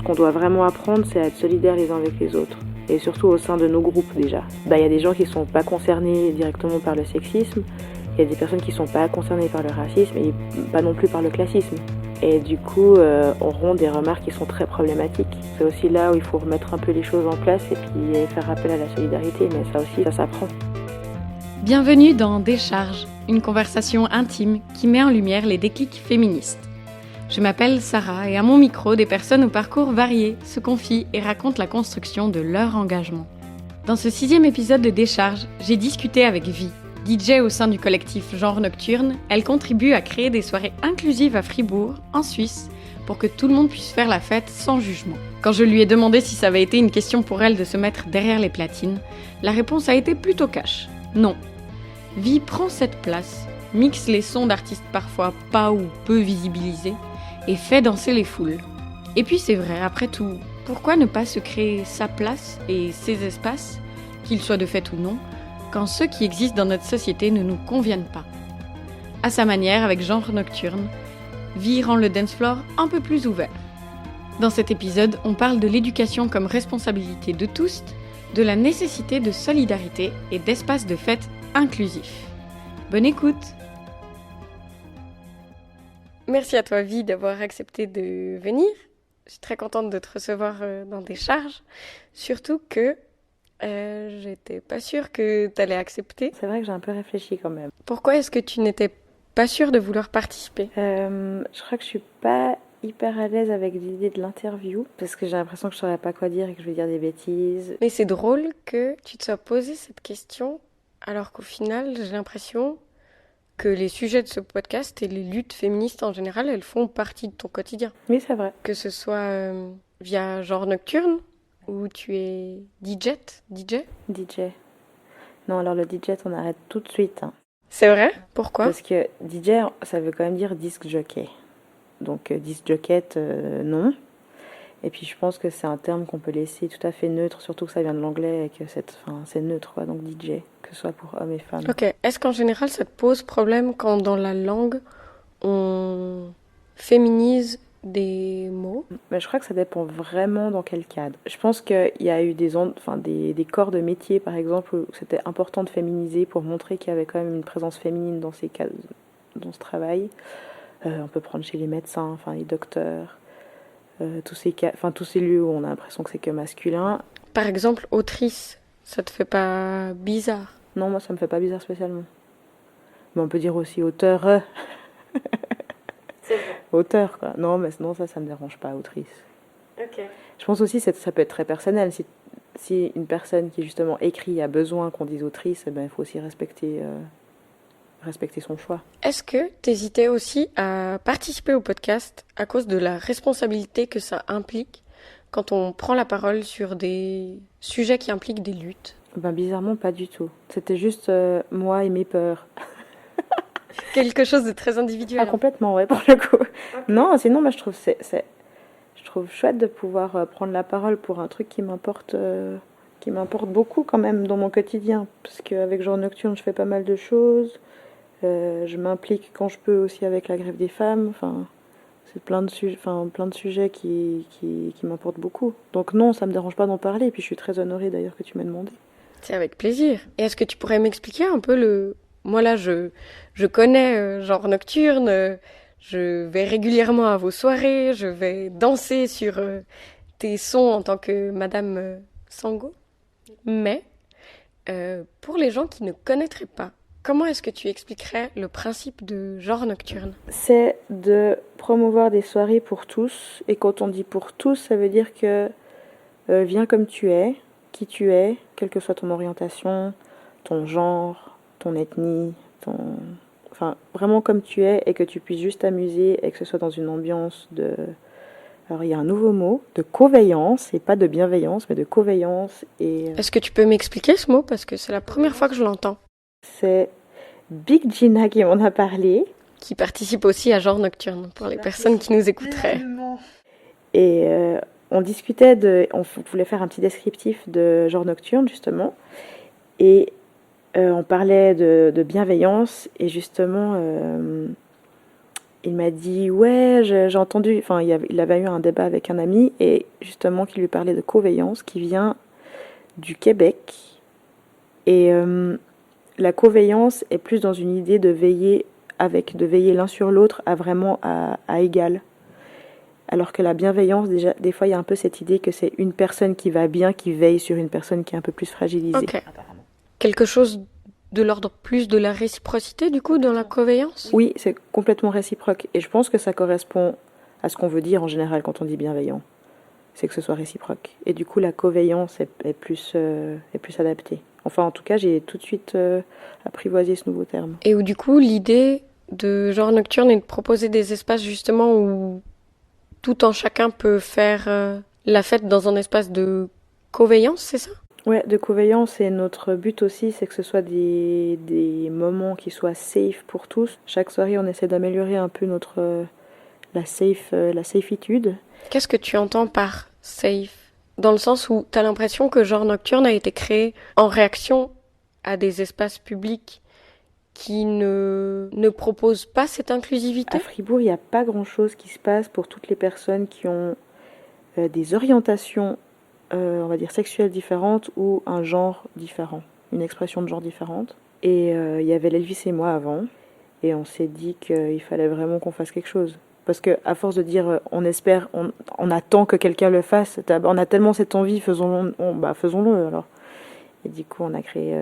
qu'on doit vraiment apprendre, c'est à être solidaires les uns avec les autres. Et surtout au sein de nos groupes déjà. Il y a des gens qui ne sont pas concernés directement par le sexisme, il y a des personnes qui ne sont pas concernées par le racisme et pas non plus par le classisme. Et du coup, auront des remarques qui sont très problématiques. C'est aussi là où il faut remettre un peu les choses en place et puis faire appel à la solidarité, mais ça aussi, ça s'apprend. Bienvenue dans Décharge, une conversation intime qui met en lumière les déclics féministes. Je m'appelle Sarah et à mon micro, des personnes au parcours varié se confient et racontent la construction de leur engagement. Dans ce 6e épisode de Décharge, j'ai discuté avec Vi. DJ au sein du collectif Genre Nocturne, elle contribue à créer des soirées inclusives à Fribourg, en Suisse, pour que tout le monde puisse faire la fête sans jugement. Quand je lui ai demandé si ça avait été une question pour elle de se mettre derrière les platines, la réponse a été plutôt cash. Non. Vi prend cette place, mixe les sons d'artistes parfois pas ou peu visibilisés, et fait danser les foules. Et puis c'est vrai, après tout, pourquoi ne pas se créer sa place et ses espaces, qu'ils soient de fait ou non, quand ceux qui existent dans notre société ne nous conviennent pas. À sa manière, avec Genre Nocturne, Vi rend le dance floor un peu plus ouvert. Dans cet épisode, on parle de l'éducation comme responsabilité de tous, de la nécessité de solidarité et d'espaces de fête inclusifs. Bonne écoute! Merci à toi, Vi, d'avoir accepté de venir. Je suis très contente de te recevoir dans Décharge, surtout que j'étais pas sûre que tu allais accepter. C'est vrai que j'ai un peu réfléchi quand même. Pourquoi est-ce que tu n'étais pas sûre de vouloir participer ? Je crois que je suis pas hyper à l'aise avec l'idée de l'interview, parce que j'ai l'impression que je saurais pas quoi dire et que je vais dire des bêtises. Mais c'est drôle que tu te sois posé cette question, alors qu'au final, j'ai l'impression que les sujets de ce podcast et les luttes féministes en général, elles font partie de ton quotidien. Oui, c'est vrai. Que ce soit via Genre Nocturne, où tu es DJ. Non, alors le DJ, on arrête tout de suite. Hein. C'est vrai ? Pourquoi ? Parce que DJ, ça veut quand même dire disc jockey. Donc disc jockey, non. Et puis je pense que c'est un terme qu'on peut laisser tout à fait neutre, surtout que ça vient de l'anglais et que c'est neutre, quoi. Donc DJ, que ce soit pour hommes et femmes. Ok. Est-ce qu'en général, ça te pose problème quand dans la langue, on féminise des mots ? Mais je crois que ça dépend vraiment dans quel cadre. Je pense qu'il y a eu des corps de métier, par exemple, où c'était important de féminiser pour montrer qu'il y avait quand même une présence féminine dans ces cas, dans ce travail. On peut prendre chez les médecins, les docteurs, tous ces lieux où on a l'impression que c'est que masculin. Par exemple, autrice, ça te fait pas bizarre ? Non, moi ça me fait pas bizarre spécialement. Mais on peut dire aussi auteur. C'est vrai. Auteur, quoi. Non, mais sinon ça me dérange pas, autrice. Ok. Je pense aussi que ça peut être très personnel. Si une personne qui justement écrit a besoin qu'on dise autrice, il faut aussi respecter son choix. Est-ce que tu hésitais aussi à participer au podcast à cause de la responsabilité que ça implique quand on prend la parole sur des sujets qui impliquent des luttes ? Bizarrement, pas du tout. C'était juste moi et mes peurs. Quelque chose de très individuel. Ah, complètement, ouais, pour le coup. Okay. Non, sinon, moi, je trouve chouette de pouvoir prendre la parole pour un truc qui m'importe beaucoup quand même dans mon quotidien. Parce qu'avec Genre Nocturne, je fais pas mal de choses. Je m'implique quand je peux aussi avec la grève des femmes. C'est plein de sujets qui m'importent beaucoup. Donc non, ça me dérange pas d'en parler. Et puis je suis très honorée d'ailleurs que tu m'aies demandé. C'est avec plaisir. Et est-ce que tu pourrais m'expliquer un peu Moi là, je connais Genre Nocturne, je vais régulièrement à vos soirées, je vais danser sur tes sons en tant que Madame Sango. Mais pour les gens qui ne connaîtraient pas, comment est-ce que tu expliquerais le principe de Genre Nocturne ? C'est de promouvoir des soirées pour tous. Et quand on dit pour tous, ça veut dire que viens comme tu es, qui tu es, quelle que soit ton orientation, ton genre, ton ethnie, vraiment comme tu es, et que tu puisses juste t'amuser et que ce soit dans une ambiance de... Alors il y a un nouveau mot, de coveillance, et pas de bienveillance, mais de coveillance. Est-ce que tu peux m'expliquer ce mot ? Parce que c'est la première fois que je l'entends. C'est Big Gina qui m'en a parlé. Qui participe aussi à Genre Nocturne, pour les personnes qui nous écouteraient. Et on discutait on voulait faire un petit descriptif de Genre Nocturne, justement. Et on parlait de bienveillance, et justement, Il m'a dit, ouais, j'ai entendu, enfin, il avait eu un débat avec un ami, et justement, qui lui parlait de coveillance, qui vient du Québec. Et la coveillance est plus dans une idée de veiller de veiller l'un sur l'autre à égal. Alors que la bienveillance, déjà, des fois, il y a un peu cette idée que c'est une personne qui va bien, qui veille sur une personne qui est un peu plus fragilisée. Ok. Quelque chose de l'ordre plus de la réciprocité, du coup, dans la coveillance? Oui, c'est complètement réciproque. Et je pense que ça correspond à ce qu'on veut dire en général quand on dit bienveillant. C'est que ce soit réciproque. Et du coup, la coveillance est plus adaptée. Enfin, en tout cas, j'ai tout de suite apprivoisé ce nouveau terme. Et où, du coup, l'idée de genre nocturne est de proposer des espaces, justement, où tout en chacun peut faire la fête dans un espace de coveillance, c'est ça? Ouais, de coveillance, et notre but aussi, c'est que ce soit des moments qui soient safe pour tous. Chaque soirée, on essaie d'améliorer un peu la safitude. Qu'est-ce que tu entends par safe? Dans le sens où t'as l'impression que genre nocturne a été créé en réaction à des espaces publics qui ne proposent pas cette inclusivité? À Fribourg, il n'y a pas grand-chose qui se passe pour toutes les personnes qui ont des orientations, on va dire, sexuelles différentes ou un genre différent, une expression de genre différente. Et il y avait l'Elvis et moi avant, et on s'est dit qu'il fallait vraiment qu'on fasse quelque chose. Parce que à force de dire on espère, on attend que quelqu'un le fasse, on a tellement cette envie, faisons-le alors. Et du coup, on a créé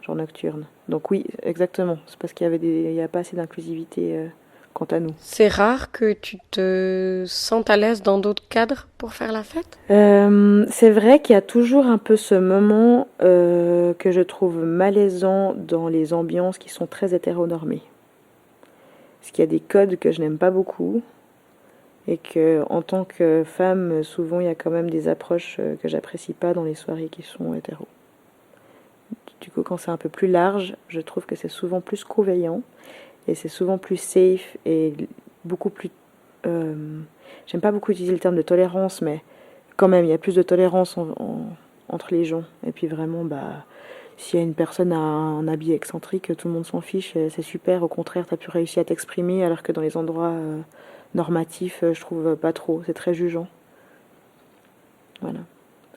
Genre Nocturne. Donc oui, exactement. C'est parce il y a pas assez d'inclusivité quant à nous. C'est rare que tu te sentes à l'aise dans d'autres cadres pour faire la fête? C'est vrai qu'il y a toujours un peu ce moment que je trouve malaisant dans les ambiances qui sont très hétéronormées. Parce qu'il y a des codes que je n'aime pas beaucoup, et que en tant que femme, souvent il y a quand même des approches que j'apprécie pas dans les soirées qui sont hétéros. Du coup, quand c'est un peu plus large, je trouve que c'est souvent plus coveillant, et c'est souvent plus safe, et beaucoup plus... j'aime pas beaucoup utiliser le terme de tolérance, mais quand même, il y a plus de tolérance entre les gens. Et puis vraiment, s'il y a une personne a un habit excentrique, tout le monde s'en fiche, c'est super. Au contraire, t'as pu réussir à t'exprimer, alors que dans les endroits normatifs, je trouve pas trop. C'est très jugeant. Voilà.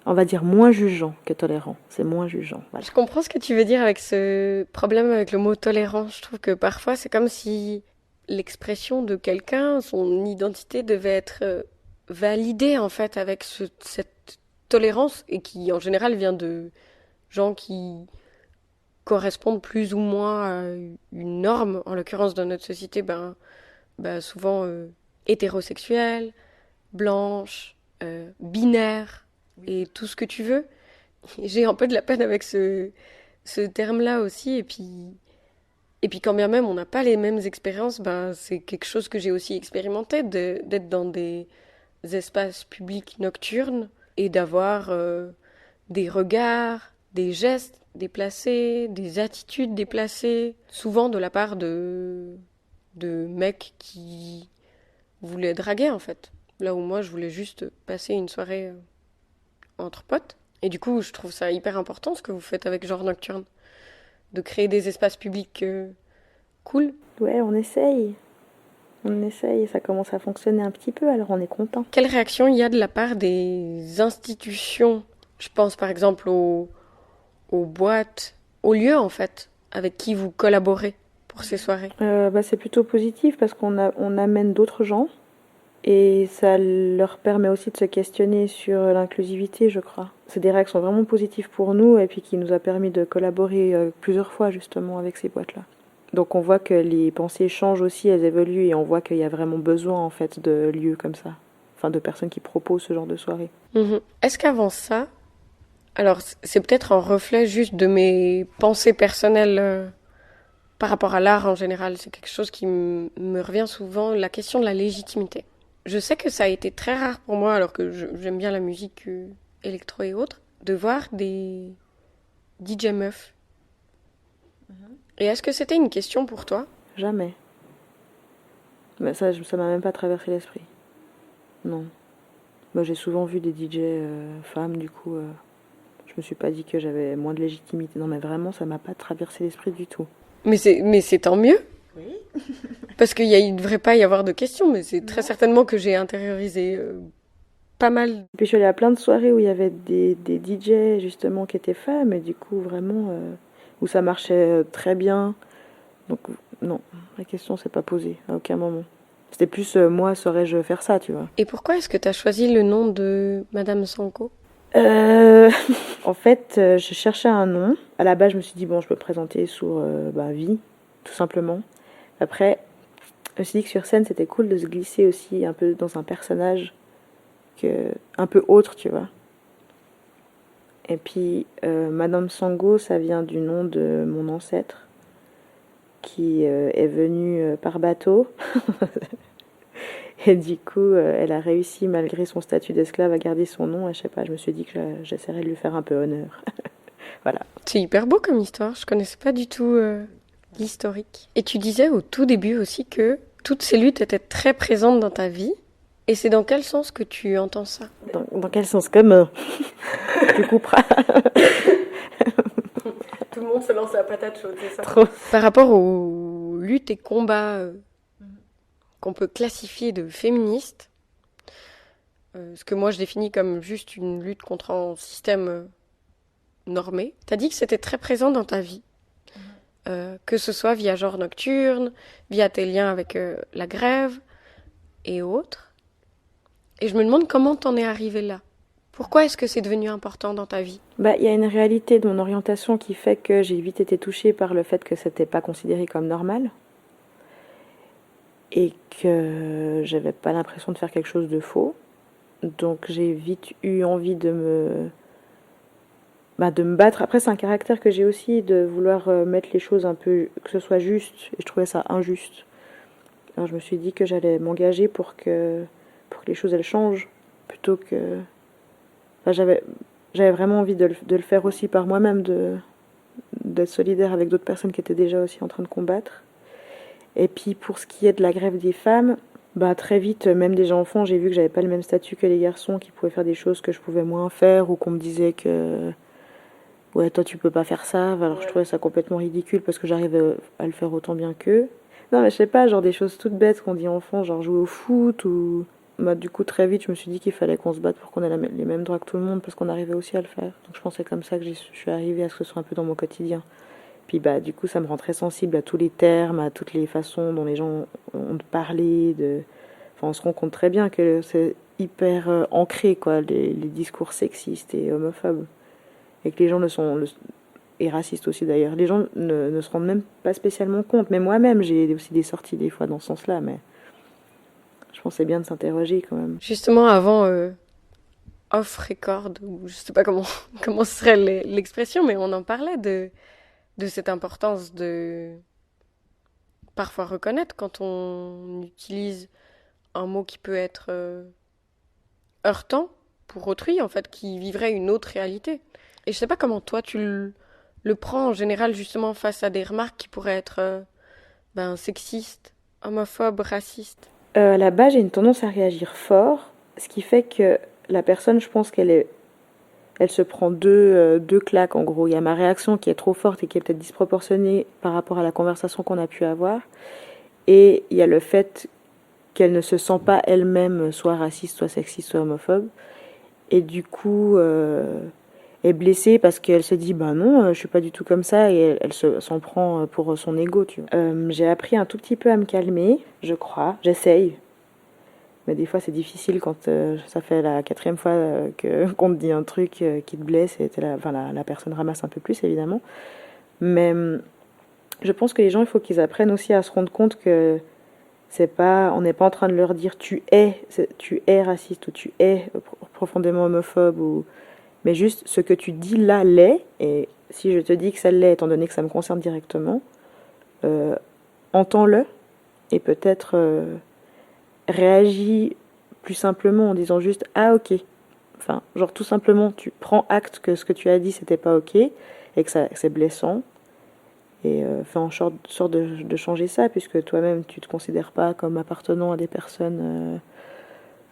On va dire moins jugeant que tolérant. C'est moins jugeant. Voilà. Je comprends ce que tu veux dire avec ce problème avec le mot tolérant. Je trouve que parfois c'est comme si l'expression de quelqu'un, son identité devait être validée en fait avec cette tolérance et qui en général vient de gens qui correspondent plus ou moins à une norme, en l'occurrence dans notre société, souvent hétérosexuelle, blanche, binaire et tout ce que tu veux. J'ai un peu de la peine avec ce terme-là aussi. Et puis quand bien même on n'a pas les mêmes expériences, c'est quelque chose que j'ai aussi expérimenté, d'être dans des espaces publics nocturnes et d'avoir des regards, des gestes déplacés, des attitudes déplacées, souvent de la part de mecs qui voulaient draguer en fait. Là où moi je voulais juste passer une soirée entre potes. Et du coup, je trouve ça hyper important ce que vous faites avec Genre Nocturne, de créer des espaces publics cool. Ouais, on essaye. On essaye, ça commence à fonctionner un petit peu, alors on est content. Quelle réaction il y a de la part des institutions? Je pense par exemple aux boîtes, aux lieux en fait, avec qui vous collaborez pour ces soirées. C'est plutôt positif parce on amène d'autres gens, et ça leur permet aussi de se questionner sur l'inclusivité, je crois. C'est des réactions vraiment positives pour nous, et puis qui nous a permis de collaborer plusieurs fois justement avec ces boîtes-là. Donc on voit que les pensées changent aussi, elles évoluent, et on voit qu'il y a vraiment besoin en fait de lieux comme ça, enfin de personnes qui proposent ce genre de soirée. Est-ce qu'avant ça, alors c'est peut-être un reflet juste de mes pensées personnelles par rapport à l'art en général, c'est quelque chose qui me revient souvent, la question de la légitimité. Je sais que ça a été très rare pour moi, alors que j'aime bien la musique électro et autres, de voir des DJ meufs. Et est-ce que c'était une question pour toi? Jamais. Mais ça m'a même pas traversé l'esprit. Non. Moi, j'ai souvent vu des DJ femmes, du coup, je me suis pas dit que j'avais moins de légitimité. Non, mais vraiment, ça m'a pas traversé l'esprit du tout. Mais c'est tant mieux. Oui. Parce qu'il ne devrait pas y avoir de questions, mais c'est très certainement que j'ai intériorisé pas mal. Puis je suis allée à plein de soirées où il y avait des DJ justement qui étaient femmes et du coup vraiment où ça marchait très bien. Donc non, la question s'est pas posée à aucun moment. C'était plus moi saurais-je faire ça, tu vois. Et pourquoi est-ce que tu as choisi le nom de Madame Sanko? Euh, En fait, je cherchais un nom. À la base, je me suis dit bon, je peux me présenter sous Vie, tout simplement. Après, je me suis dit que sur scène, c'était cool de se glisser aussi un peu dans un personnage un peu autre, tu vois. Et puis, Madame Sango, ça vient du nom de mon ancêtre qui est venu par bateau. Et du coup, elle a réussi, malgré son statut d'esclave, à garder son nom. Et je sais pas, je me suis dit que j'essaierais de lui faire un peu honneur. Voilà. C'est hyper beau comme histoire, je connaissais pas du tout l'historique. Et tu disais au tout début aussi que toutes ces luttes étaient très présentes dans ta vie. Et c'est dans quel sens que tu entends ça? Dans quel sens? Comme tu couperas. Tout le monde se lance à la patate chaude, c'est ça? Trop. Par rapport aux luttes et combats qu'on peut classifier de féministes, ce que moi je définis comme juste une lutte contre un système normé, t'as dit que c'était très présent dans ta vie. Que ce soit via Genre Nocturne, via tes liens avec la grève et autres. Et je me demande comment t'en es arrivé là. Pourquoi est-ce que c'est devenu important dans ta vie? Bah, il y a une réalité de mon orientation qui fait que j'ai vite été touchée par le fait que c'était pas considéré comme normal. Et que j'avais pas l'impression de faire quelque chose de faux. Donc j'ai vite eu envie de me battre. Après, c'est un caractère que j'ai aussi, de vouloir mettre les choses un peu, que ce soit juste. Et je trouvais ça injuste. Alors je me suis dit que j'allais m'engager pour que les choses elles changent, plutôt que... Enfin, j'avais vraiment envie de le faire aussi par moi-même, d'être solidaire avec d'autres personnes qui étaient déjà aussi en train de combattre. Et puis pour ce qui est de la grève des femmes, très vite, même déjà enfant, j'ai vu que j'avais pas le même statut que les garçons, qui pouvaient faire des choses que je pouvais moins faire, ou qu'on me disait que ouais, toi tu peux pas faire ça. Alors je trouvais ça complètement ridicule parce que j'arrivais à le faire autant bien qu'eux. Non mais je sais pas, genre des choses toutes bêtes qu'on dit enfant, genre jouer au foot ou... du coup très vite je me suis dit qu'il fallait qu'on se batte pour qu'on ait les mêmes droits que tout le monde, parce qu'on arrivait aussi à le faire. Donc je pensais comme ça que je suis arrivée à ce que ce soit un peu dans mon quotidien. Puis du coup ça me rend très sensible à tous les termes, à toutes les façons dont les gens ont de parler, enfin on se rend compte très bien que c'est hyper ancré quoi, les discours sexistes et homophobes. Et que les gens et racistes aussi d'ailleurs, les gens ne se rendent même pas spécialement compte. Mais moi-même j'ai aussi des sorties des fois dans ce sens-là, mais je pense que c'est bien de s'interroger quand même. Justement, avant off record, ou je sais pas comment serait l'expression, mais on en parlait de cette importance de parfois reconnaître quand on utilise un mot qui peut être heurtant pour autrui, en fait, qui vivrait une autre réalité. Et je sais pas comment toi tu le prends en général, justement, face à des remarques qui pourraient être sexistes, homophobes, racistes. Là-bas, j'ai une tendance à réagir fort, ce qui fait que la personne, je pense elle se prend deux claques en gros. Il y a ma réaction qui est trop forte et qui est peut-être disproportionnée par rapport à la conversation qu'on a pu avoir, et il y a le fait qu'elle ne se sent pas elle-même soit raciste, soit sexiste, soit homophobe, et du coup est blessée parce qu'elle se dit non, je suis pas du tout comme ça, et elle s'en prend pour son ego, tu vois. J'ai appris un tout petit peu à me calmer, je crois, j'essaye. Mais des fois c'est difficile quand ça fait la 4e fois qu'on te dit un truc qui te blesse, et la personne ramasse un peu plus évidemment. Mais je pense que les gens, il faut qu'ils apprennent aussi à se rendre compte que on n'est pas en train de leur dire tu es raciste ou tu es profondément homophobe, mais juste ce que tu dis là l'est, et si je te dis que ça l'est, étant donné que ça me concerne directement, entends-le, et peut-être réagis plus simplement en disant juste ah ok, enfin genre tout simplement tu prends acte que ce que tu as dit c'était pas ok et que c'est blessant, et fais en sorte de changer ça, puisque toi-même tu te considères pas comme appartenant à des personnes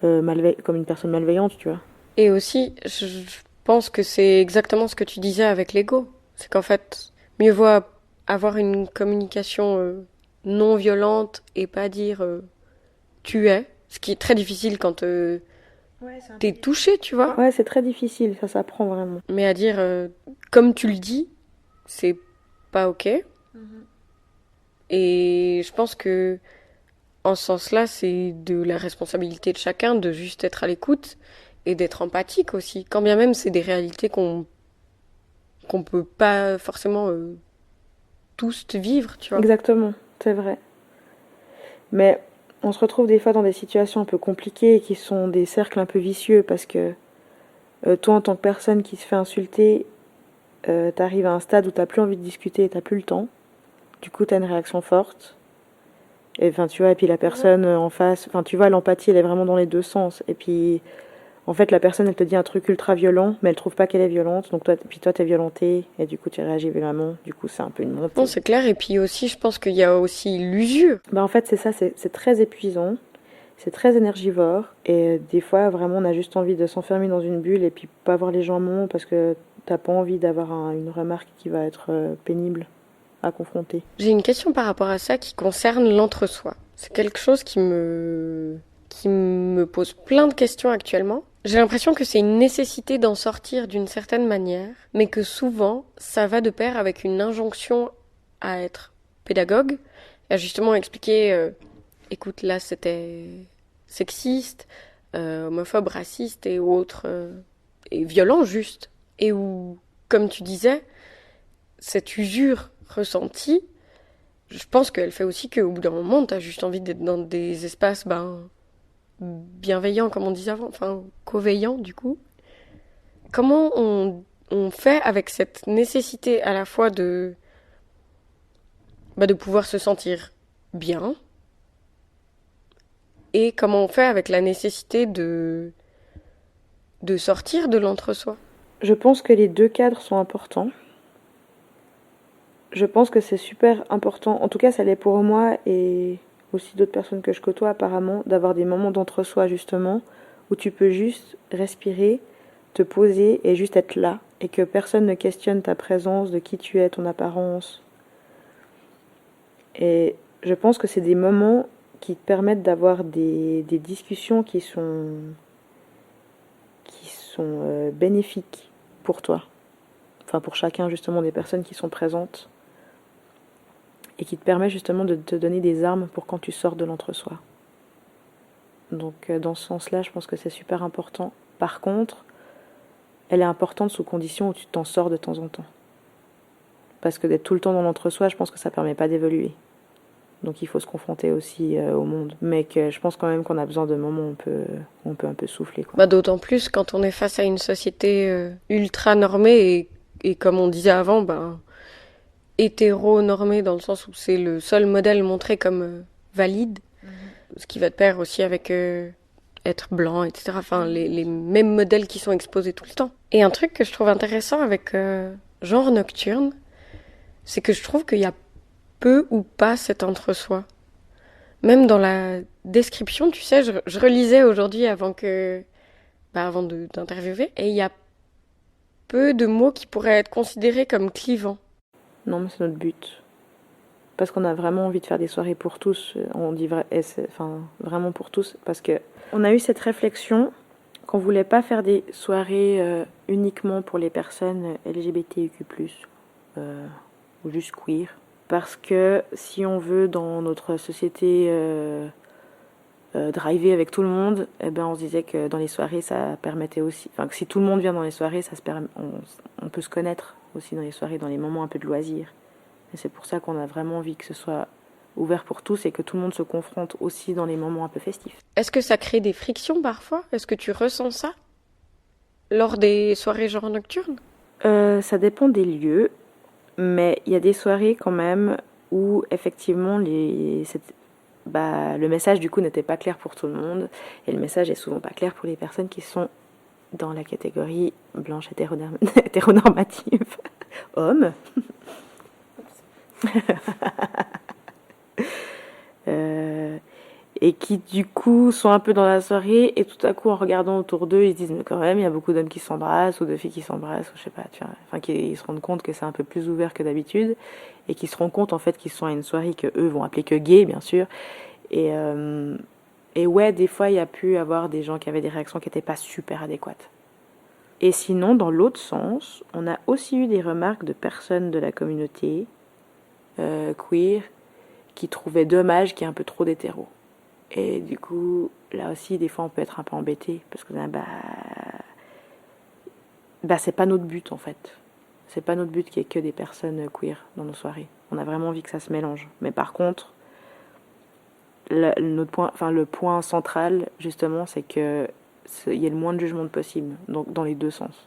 comme une personne malveillante, tu vois. Et aussi, je pense que c'est exactement ce que tu disais avec l'ego. C'est qu'en fait, mieux vaut avoir une communication non violente et pas dire tu es, ce qui est très difficile quand t'es touché, tu vois. Ouais, c'est très difficile, ça s'apprend vraiment. Mais à dire comme tu le dis, c'est pas ok. Et je pense que en ce sens-là, c'est de la responsabilité de chacun de juste être à l'écoute et d'être empathique aussi. Quand bien même c'est des réalités qu'on peut pas forcément tous vivre, tu vois. Exactement, c'est vrai. Mais on se retrouve des fois dans des situations un peu compliquées et qui sont des cercles un peu vicieux parce que toi, en tant que personne qui se fait insulter, t'arrives à un stade où t'as plus envie de discuter et t'as plus le temps. Du coup, t'as une réaction forte. Et enfin, tu vois, et puis la personne en face, enfin, tu vois, l'empathie, elle est vraiment dans les deux sens. Et puis, en fait, la personne, elle te dit un truc ultra violent, mais elle trouve pas qu'elle est violente. Donc toi, t'es violenté, et du coup, tu réagis violemment. Du coup, c'est un peu une montée. Bon, c'est clair. Et puis aussi, je pense qu'il y a aussi l'usure. Bah, en fait, c'est ça, c'est très épuisant. C'est très énergivore. Et des fois, vraiment, on a juste envie de s'enfermer dans une bulle et puis pas voir les gens un moment parce que t'as pas envie d'avoir une remarque qui va être pénible à confronter. J'ai une question par rapport à ça qui concerne l'entre-soi. C'est quelque chose qui me pose plein de questions actuellement. J'ai l'impression que c'est une nécessité d'en sortir d'une certaine manière, mais que souvent, ça va de pair avec une injonction à être pédagogue, à justement expliquer, écoute, là c'était sexiste, homophobe, raciste et autres, et violent juste. Et où, comme tu disais, cette usure ressentie, je pense qu'elle fait aussi qu'au bout d'un moment, t'as juste envie d'être dans des espaces bienveillants, comme on disait avant, enfin, co-veillants, du coup. Comment on fait avec cette nécessité à la fois de pouvoir se sentir bien, et comment on fait avec la nécessité de sortir de l'entre-soi? Je pense que les deux cadres sont importants. Je pense que c'est super important, en tout cas ça l'est pour moi et aussi d'autres personnes que je côtoie apparemment, d'avoir des moments d'entre-soi justement, où tu peux juste respirer, te poser et juste être là, et que personne ne questionne ta présence, de qui tu es, ton apparence. Et je pense que c'est des moments qui te permettent d'avoir des discussions qui sont bénéfiques pour toi. Enfin pour chacun justement des personnes qui sont présentes. Et qui te permet justement de te donner des armes pour quand tu sors de l'entre-soi. Donc dans ce sens-là, je pense que c'est super important. Par contre, elle est importante sous condition où tu t'en sors de temps en temps. Parce que d'être tout le temps dans l'entre-soi, je pense que ça ne permet pas d'évoluer. Donc il faut se confronter aussi au monde. Mais que je pense quand même qu'on a besoin de moments où on peut un peu souffler, quoi. D'autant plus quand on est face à une société ultra normée et comme on disait avant, hétéro-normé dans le sens où c'est le seul modèle montré comme valide, ce qui va de pair aussi avec être blanc, etc. Enfin, les mêmes modèles qui sont exposés tout le temps. Et un truc que je trouve intéressant avec genre nocturne, c'est que je trouve qu'il y a peu ou pas cet entre-soi. Même dans la description, tu sais, je relisais aujourd'hui avant d'interviewer, et il y a peu de mots qui pourraient être considérés comme clivants. Non, mais c'est notre but. Parce qu'on a vraiment envie de faire des soirées pour tous. On dit vraiment pour tous. Parce que on a eu cette réflexion qu'on voulait pas faire des soirées uniquement pour les personnes LGBTQ+, ou juste queer. Parce que si on veut dans notre société driver avec tout le monde, on se disait que dans les soirées ça permettait aussi, enfin que si tout le monde vient dans les soirées, on peut se connaître aussi dans les soirées, dans les moments un peu de loisirs. Et c'est pour ça qu'on a vraiment envie que ce soit ouvert pour tous et que tout le monde se confronte aussi dans les moments un peu festifs. Est-ce que ça crée des frictions parfois? Est-ce que tu ressens ça lors des soirées genre nocturnes? Ça dépend des lieux, mais il y a des soirées quand même où effectivement le message du coup n'était pas clair pour tout le monde, et le message est souvent pas clair pour les personnes qui sont dans la catégorie blanche hétéronormative homme. Et qui du coup sont un peu dans la soirée et tout à coup en regardant autour d'eux ils se disent mais quand même il y a beaucoup d'hommes qui s'embrassent ou de filles qui s'embrassent ou je sais pas, tu vois, enfin qu'ils se rendent compte que c'est un peu plus ouvert que d'habitude et qu'ils se rendent compte en fait qu'ils sont à une soirée que eux vont appeler que gay bien sûr et ouais des fois il y a pu avoir des gens qui avaient des réactions qui étaient pas super adéquates. Et sinon dans l'autre sens on a aussi eu des remarques de personnes de la communauté queer qui trouvaient dommage qu'il y ait un peu trop d'hétéros. Et du coup, là aussi, des fois, on peut être un peu embêté parce que c'est pas notre but en fait. C'est pas notre but qu'il y ait que des personnes queer dans nos soirées. On a vraiment envie que ça se mélange. Mais par contre, le point central, justement, c'est que il y ait le moins de jugement possible, donc dans les deux sens.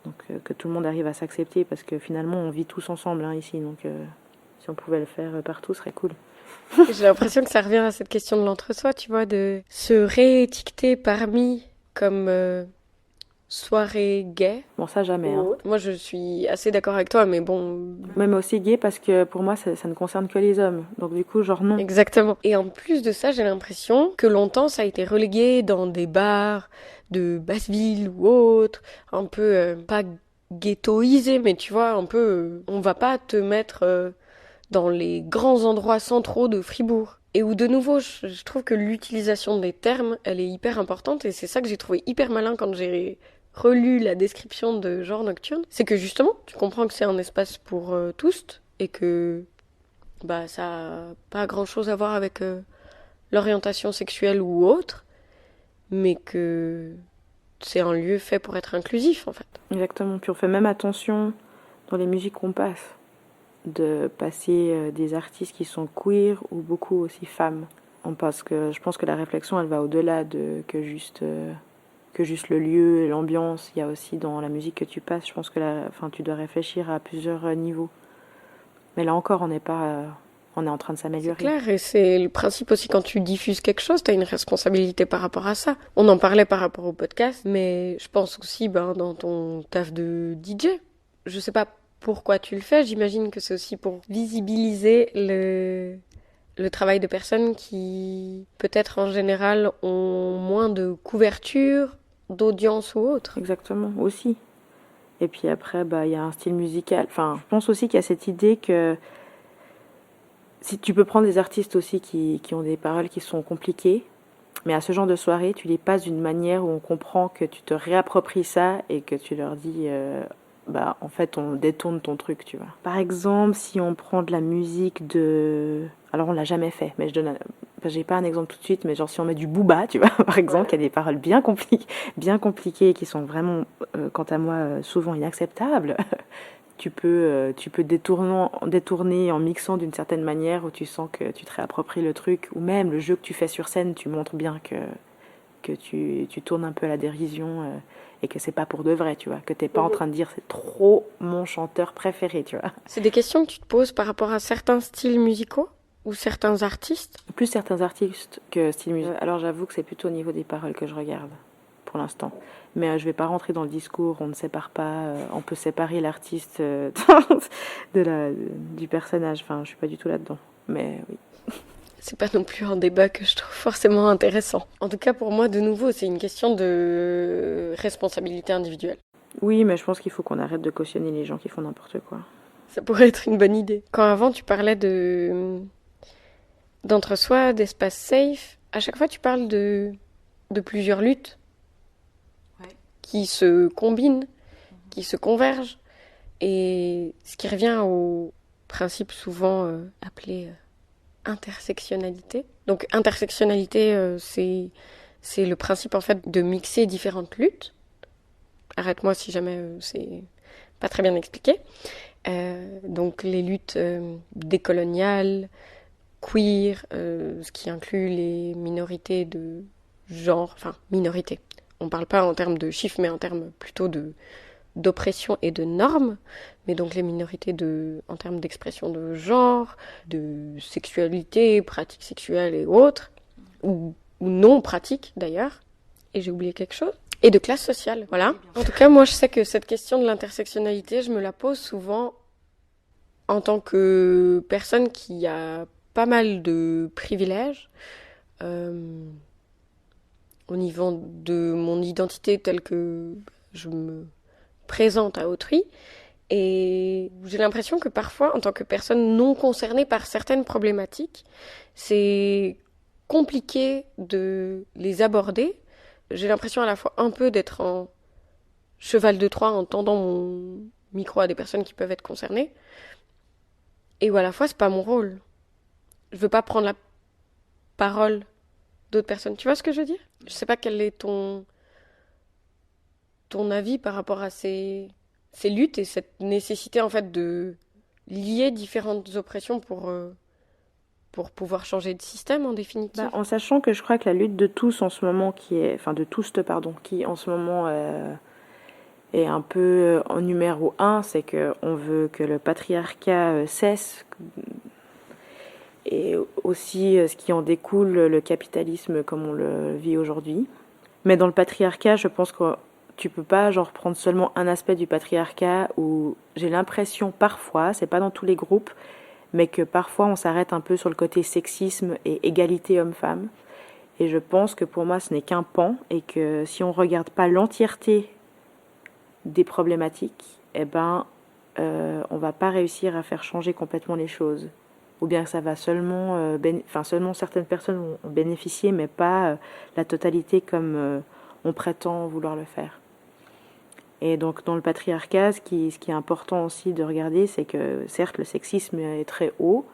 Donc que tout le monde arrive à s'accepter parce que finalement, on vit tous ensemble ici. Donc si on pouvait le faire partout, ce serait cool. J'ai l'impression que ça revient à cette question de l'entre-soi, tu vois, de se réétiqueter parmi comme soirée gay. Bon, ça jamais. Moi, je suis assez d'accord avec toi, mais bon... Même aussi gay parce que pour moi, ça ne concerne que les hommes. Donc du coup, genre non. Exactement. Et en plus de ça, j'ai l'impression que longtemps, ça a été relégué dans des bars de basse-ville ou autres, un peu, pas ghettoisé, mais tu vois, un peu... on va pas te mettre... dans les grands endroits centraux de Fribourg. Et où de nouveau, je trouve que l'utilisation des termes, elle est hyper importante et c'est ça que j'ai trouvé hyper malin quand j'ai relu la description de Genre Nocturne. C'est que justement, tu comprends que c'est un espace pour tous et que ça a pas grand chose à voir avec l'orientation sexuelle ou autre, mais que c'est un lieu fait pour être inclusif en fait. Exactement, puis on fait même attention dans les musiques qu'on passe de passer des artistes qui sont queer ou beaucoup aussi femmes. Je pense que la réflexion elle va au-delà de que juste le lieu et l'ambiance. Il y a aussi dans la musique que tu passes, je pense que tu dois réfléchir à plusieurs niveaux. Mais là encore, on est en train de s'améliorer. C'est clair, et c'est le principe aussi quand tu diffuses quelque chose, tu as une responsabilité par rapport à ça. On en parlait par rapport au podcast, mais je pense aussi dans ton taf de DJ. Je sais pas pourquoi tu le fais, j'imagine que c'est aussi pour visibiliser le travail de personnes qui, peut-être en général, ont moins de couverture, d'audience ou autre. Exactement, aussi. Et puis après, il y a un style musical. Enfin, je pense aussi qu'il y a cette idée que si tu peux prendre des artistes aussi qui ont des paroles qui sont compliquées, mais à ce genre de soirée, tu les passes d'une manière où on comprend que tu te réappropries ça et que tu leur dis... en fait, on détourne ton truc, tu vois. Par exemple, si on prend de la musique de... Alors, on l'a jamais fait, mais j'ai pas un exemple tout de suite, mais genre si on met du Booba, tu vois, par exemple, qui a des paroles bien compliquées, qui sont vraiment, quant à moi, souvent inacceptables, tu peux détourner en mixant d'une certaine manière où tu sens que tu te réappropries le truc, ou même le jeu que tu fais sur scène, tu montres bien que tu tournes un peu à la dérision... et que c'est pas pour de vrai, tu vois, que t'es pas en train de dire c'est trop mon chanteur préféré, tu vois. C'est des questions que tu te poses par rapport à certains styles musicaux ou certains artistes? Plus certains artistes que styles musicaux. Alors j'avoue que c'est plutôt au niveau des paroles que je regarde, pour l'instant. Mais je vais pas rentrer dans le discours, on ne sépare pas, on peut séparer l'artiste du personnage, enfin je suis pas du tout là-dedans, mais oui. C'est pas non plus un débat que je trouve forcément intéressant. En tout cas, pour moi, de nouveau, c'est une question de responsabilité individuelle. Oui, mais je pense qu'il faut qu'on arrête de cautionner les gens qui font n'importe quoi. Ça pourrait être une bonne idée. Quand avant, tu parlais d'entre-soi, d'espace safe, à chaque fois, tu parles de plusieurs luttes qui se combinent, qui se convergent. Et ce qui revient au principe souvent appelé... intersectionnalité. Donc intersectionnalité, c'est le principe en fait de mixer différentes luttes. Arrête-moi si jamais c'est pas très bien expliqué. Donc les luttes décoloniales, queer, ce qui inclut les minorités de genre, enfin minorités. On parle pas en termes de chiffres, mais en termes plutôt d'oppression et de normes, mais donc les minorités en termes d'expression de genre, de sexualité, pratiques sexuelles et autres, ou non pratiques d'ailleurs, et j'ai oublié quelque chose, et de classe sociale, voilà. En tout cas, moi je sais que cette question de l'intersectionnalité, je me la pose souvent en tant que personne qui a pas mal de privilèges, au niveau de mon identité telle que je me présente à autrui. Et j'ai l'impression que parfois, en tant que personne non concernée par certaines problématiques, c'est compliqué de les aborder. J'ai l'impression à la fois un peu d'être en cheval de Troie en tendant mon micro à des personnes qui peuvent être concernées. Et où à la fois, c'est pas mon rôle. Je veux pas prendre la parole d'autres personnes. Tu vois ce que je veux dire? Je sais pas quel est ton avis par rapport à ces luttes et cette nécessité en fait de lier différentes oppressions pour pouvoir changer de système en définitive. En sachant que je crois que la lutte de tous en ce moment de tous, pardon, qui en ce moment est un peu en numéro 1, c'est qu'on veut que le patriarcat cesse et aussi ce qui en découle, le capitalisme comme on le vit aujourd'hui. Mais dans le patriarcat, je pense que tu peux pas prendre seulement un aspect du patriarcat où j'ai l'impression parfois, c'est pas dans tous les groupes, mais que parfois on s'arrête un peu sur le côté sexisme et égalité homme-femme. Et je pense que pour moi ce n'est qu'un pan et que si on regarde pas l'entièreté des problématiques, on va pas réussir à faire changer complètement les choses. Ou bien ça va seulement, seulement certaines personnes vont en bénéficier, mais pas la totalité comme on prétend vouloir le faire. Et donc dans le patriarcat, ce qui est important aussi de regarder, c'est que certes le sexisme est très haut,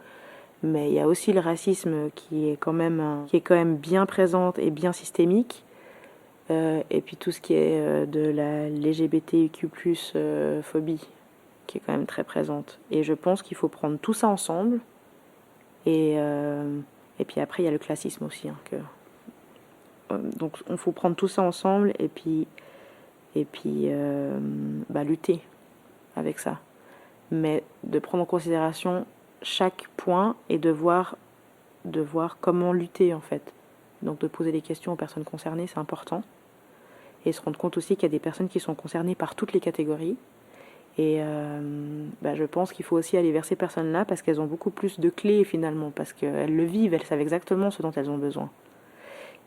mais il y a aussi le racisme qui est quand même bien présent et bien systémique. Et puis tout ce qui est de la LGBTQ+ phobie, qui est quand même très présente. Et je pense qu'il faut prendre tout ça ensemble. Et puis après il y a le classisme aussi. Donc il faut prendre tout ça ensemble et puis lutter avec ça. Mais de prendre en considération chaque point et de voir comment lutter en fait. Donc de poser des questions aux personnes concernées, c'est important. Et se rendre compte aussi qu'il y a des personnes qui sont concernées par toutes les catégories. Et je pense qu'il faut aussi aller vers ces personnes-là parce qu'elles ont beaucoup plus de clés finalement, parce qu'elles le vivent, elles savent exactement ce dont elles ont besoin.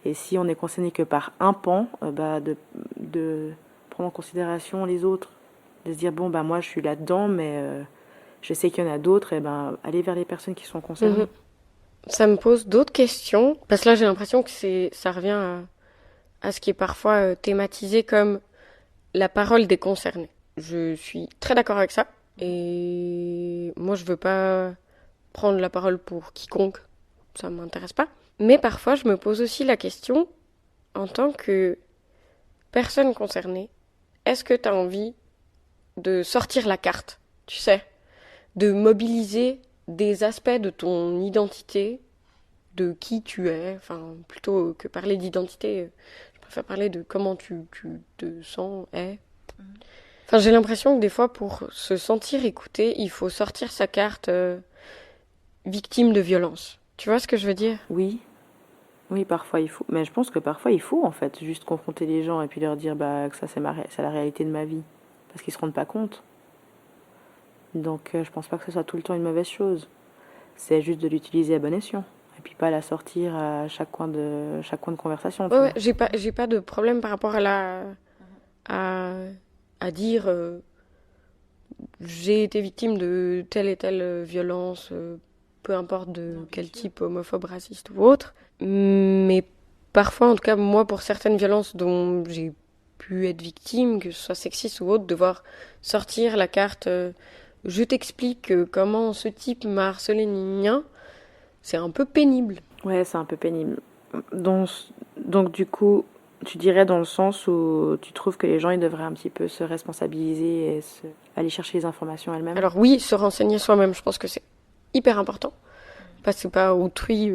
Et si on est concerné que par un pan, de prendre en considération les autres, de se dire moi je suis là-dedans, mais je sais qu'il y en a d'autres, et aller vers les personnes qui sont concernées. Mmh. Ça me pose d'autres questions, parce que là j'ai l'impression que ça revient à ce qui est parfois thématisé comme la parole des concernés. Je suis très d'accord avec ça, et moi je veux pas prendre la parole pour quiconque, ça m'intéresse pas. Mais parfois je me pose aussi la question, en tant que personne concernée, est-ce que tu as envie de sortir la carte, tu sais, de mobiliser des aspects de ton identité, de qui tu es, enfin, plutôt que parler d'identité, je préfère parler de comment tu te sens, es. Enfin, j'ai l'impression que des fois, pour se sentir écouté, il faut sortir sa carte victime de violence. Tu vois ce que je veux dire? Oui, parfois il faut. Mais je pense que parfois il faut en fait juste confronter les gens et puis leur dire que ça c'est la réalité de ma vie, parce qu'ils se rendent pas compte. Donc je pense pas que ce soit tout le temps une mauvaise chose. C'est juste de l'utiliser à bon escient et puis pas la sortir à chaque coin de conversation. Ouais, j'ai pas de problème par rapport à dire j'ai été victime de telle et telle violence, peu importe de quel type, homophobe, raciste ou autre. Mais parfois, en tout cas, moi, pour certaines violences dont j'ai pu être victime, que ce soit sexiste ou autre, devoir sortir la carte je t'explique comment ce type m'a harcelé, c'est un peu pénible. Ouais, c'est un peu pénible. Donc du coup, tu dirais dans le sens où tu trouves que les gens ils devraient un petit peu se responsabiliser et aller chercher les informations elles-mêmes? Alors oui, se renseigner soi-même, je pense que c'est hyper important. Parce que c'est pas autrui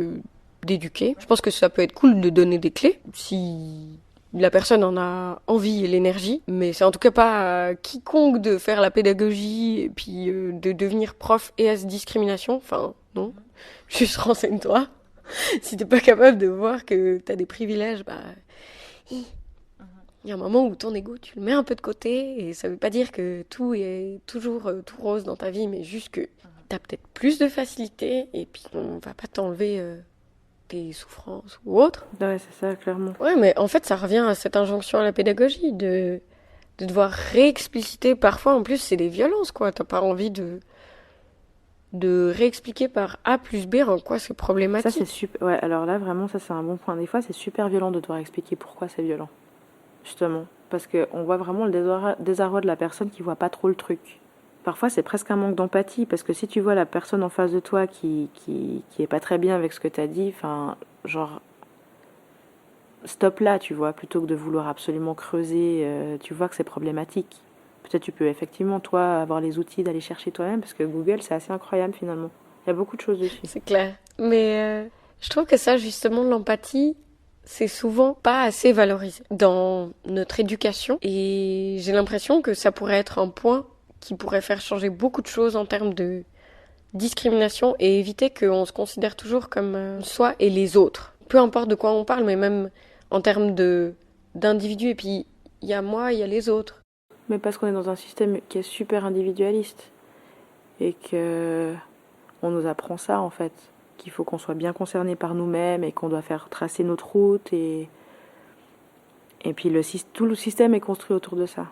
d'éduquer. Je pense que ça peut être cool de donner des clés si la personne en a envie et l'énergie, mais c'est en tout cas pas à quiconque de faire la pédagogie et puis de devenir prof et à se discrimination. Enfin, non. Juste renseigne-toi. Si t'es pas capable de voir que t'as des privilèges, il y a un moment où ton ego, tu le mets un peu de côté, et ça veut pas dire que tout est toujours tout rose dans ta vie, mais juste que t'as peut-être plus de facilité, et puis on va pas t'enlever tes souffrances ou autres. Ouais, c'est ça, clairement. Ouais, mais en fait, ça revient à cette injonction à la pédagogie de devoir réexpliciter. Parfois, en plus, c'est des violences, quoi. T'as pas envie de réexpliquer par A plus B en quoi c'est problématique. Ça, c'est super. Ouais, alors là, vraiment, ça, c'est un bon point. Des fois, c'est super violent de devoir expliquer pourquoi c'est violent. Justement. Parce qu'on voit vraiment le désarroi de la personne qui voit pas trop le truc. Parfois, c'est presque un manque d'empathie. Parce que si tu vois la personne en face de toi qui est pas très bien avec ce que t'as dit, enfin, genre, stop là, tu vois, plutôt que de vouloir absolument creuser, tu vois que c'est problématique. Peut-être tu peux effectivement, toi, avoir les outils d'aller chercher toi-même, parce que Google, c'est assez incroyable finalement. Il y a beaucoup de choses dessus. C'est clair. Mais je trouve que ça, justement, l'empathie, c'est souvent pas assez valorisé dans notre éducation. Et j'ai l'impression que ça pourrait être un point qui pourrait faire changer beaucoup de choses en termes de discrimination et éviter qu'on se considère toujours comme soi et les autres. Peu importe de quoi on parle, mais même en termes d'individus. Et puis, il y a moi, il y a les autres. Mais parce qu'on est dans un système qui est super individualiste. Et que on nous apprend ça, en fait. Qu'il faut qu'on soit bien concerné par nous-mêmes et qu'on doit faire tracer notre route. Et puis tout le système est construit autour de ça.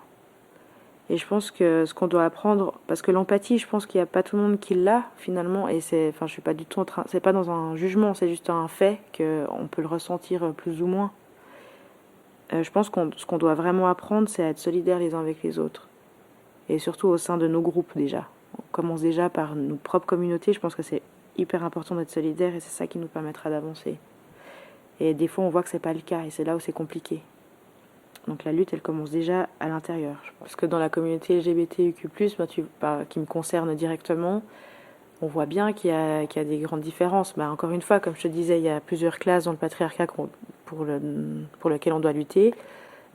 Et je pense que ce qu'on doit apprendre, parce que l'empathie, je pense qu'il n'y a pas tout le monde qui l'a finalement, et je suis pas du tout c'est pas dans un jugement, c'est juste un fait qu'on peut le ressentir plus ou moins. Je pense que ce qu'on doit vraiment apprendre, c'est à être solidaires les uns avec les autres, et surtout au sein de nos groupes déjà. On commence déjà par nos propres communautés. Je pense que c'est hyper important d'être solidaire, et c'est ça qui nous permettra d'avancer. Et des fois, on voit que c'est pas le cas, et c'est là où c'est compliqué. Donc la lutte, elle commence déjà à l'intérieur. Parce que dans la communauté LGBTQ+, qui me concerne directement, on voit bien qu'il y a des grandes différences. Encore une fois, comme je te disais, il y a plusieurs classes dans le patriarcat pour lequel on doit lutter.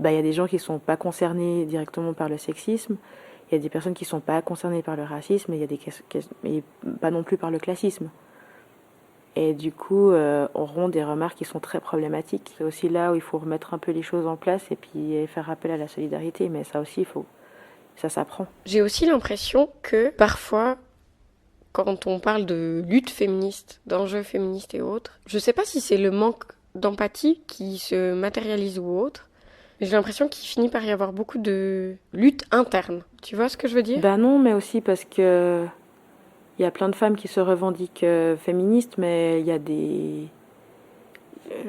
Il y a des gens qui ne sont pas concernés directement par le sexisme. Il y a des personnes qui ne sont pas concernées par le racisme. Et mais pas non plus par le classisme. Et du coup, auront des remarques qui sont très problématiques. C'est aussi là où il faut remettre un peu les choses en place et puis faire appel à la solidarité. Mais ça aussi, ça s'apprend. J'ai aussi l'impression que parfois, quand on parle de lutte féministe, d'enjeux féministes et autres, je sais pas si c'est le manque d'empathie qui se matérialise ou autre, mais j'ai l'impression qu'il finit par y avoir beaucoup de lutte interne. Tu vois ce que je veux dire ? Non, mais aussi parce que il y a plein de femmes qui se revendiquent féministes, mais il y a des...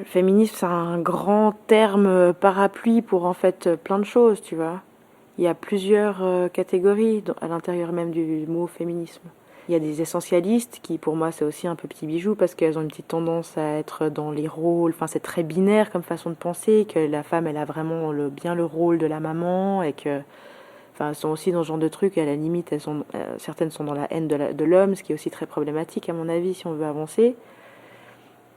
Féminisme, c'est un grand terme parapluie pour en fait plein de choses, tu vois. Il y a plusieurs catégories à l'intérieur même du mot féminisme. Il y a des essentialistes qui, pour moi, c'est aussi un peu petit bijou parce qu'elles ont une petite tendance à être dans les rôles. Enfin, c'est très binaire comme façon de penser, que la femme, elle a vraiment bien le rôle de la maman et que... Enfin, elles sont aussi dans ce genre de trucs, et à la limite, certaines sont dans la haine de l'homme, ce qui est aussi très problématique, à mon avis, si on veut avancer.